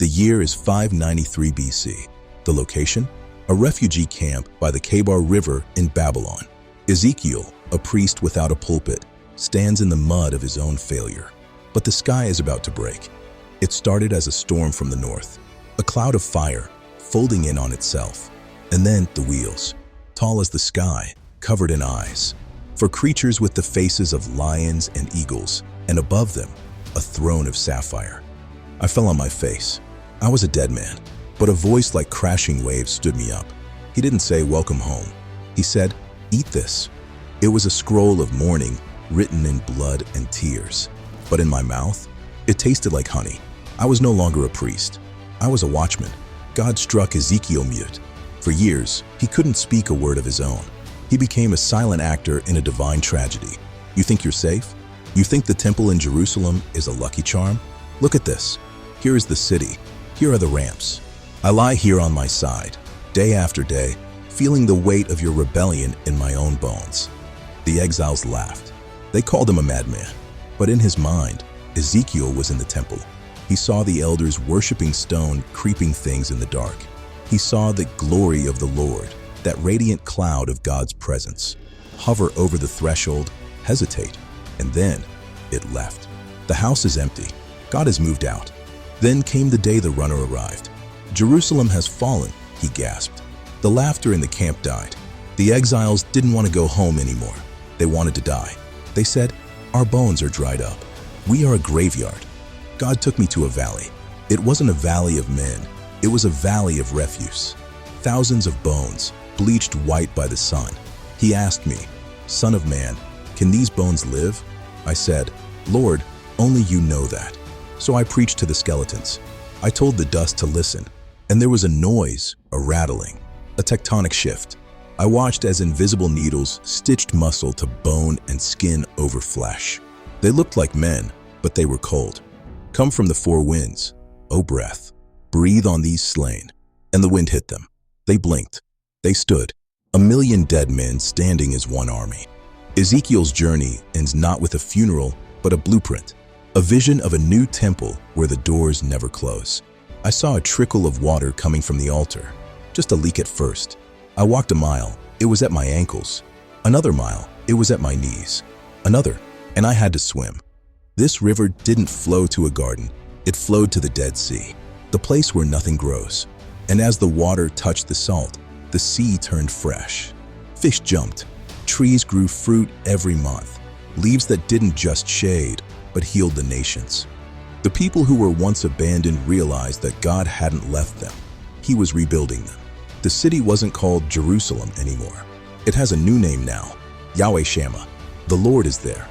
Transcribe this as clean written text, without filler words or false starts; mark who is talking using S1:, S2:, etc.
S1: The year is 593 BC. The location? A refugee camp by the Kebar River in Babylon. Ezekiel, a priest without a pulpit, stands in the mud of his own failure. But the sky is about to break. It started as a storm from the north, a cloud of fire folding in on itself, and then the wheels, tall as the sky, covered in eyes, for creatures with the faces of lions and eagles, and above them, a throne of sapphire. I fell on my face. I was a dead man, but a voice like crashing waves stood me up. He didn't say, "Welcome home." He said, "Eat this." It was a scroll of mourning written in blood and tears. But in my mouth, it tasted like honey. I was no longer a priest. I was a watchman. God struck Ezekiel mute. For years, he couldn't speak a word of his own. He became a silent actor in a divine tragedy. You think you're safe? You think the temple in Jerusalem is a lucky charm? Look at this. Here is the city. Here are the ramps. I lie here on my side, day after day, feeling the weight of your rebellion in my own bones. The exiles laughed. They called him a madman. But in his mind, Ezekiel was in the temple. He saw the elders worshiping stone, creeping things in the dark. He saw the glory of the Lord, that radiant cloud of God's presence, hover over the threshold, hesitate, and then it left. The house is empty. God has moved out. Then came the day the runner arrived. Jerusalem has fallen, he gasped. The laughter in the camp died. The exiles didn't want to go home anymore. They wanted to die. They said, "Our bones are dried up. We are a graveyard." God took me to a valley. It wasn't a valley of men. It was a valley of refuse. Thousands of bones, bleached white by the sun. He asked me, "Son of man, can these bones live?" I said, "Lord, only you know that." So I preached to the skeletons. I told the dust to listen, and there was a noise, a rattling, a tectonic shift. I watched as invisible needles stitched muscle to bone and skin over flesh. They looked like men, but they were cold. "Come from the four winds, O breath, breathe on these slain." And the wind hit them. They blinked. They stood, 1,000,000 dead men standing as one army. Ezekiel's journey ends not with a funeral, but a blueprint, a vision of a new temple where the doors never close. I saw a trickle of water coming from the altar, just a leak at first. I walked a mile, it was at my ankles. Another mile, it was at my knees. Another, and I had to swim. This river didn't flow to a garden, it flowed to the Dead Sea, the place where nothing grows. And as the water touched the salt, the sea turned fresh. Fish jumped, trees grew fruit every month, leaves that didn't just shade, but healed the nations. The people who were once abandoned realized that God hadn't left them. He was rebuilding them. The city wasn't called Jerusalem anymore. It has a new name now, Yahweh Shammah. The Lord is there.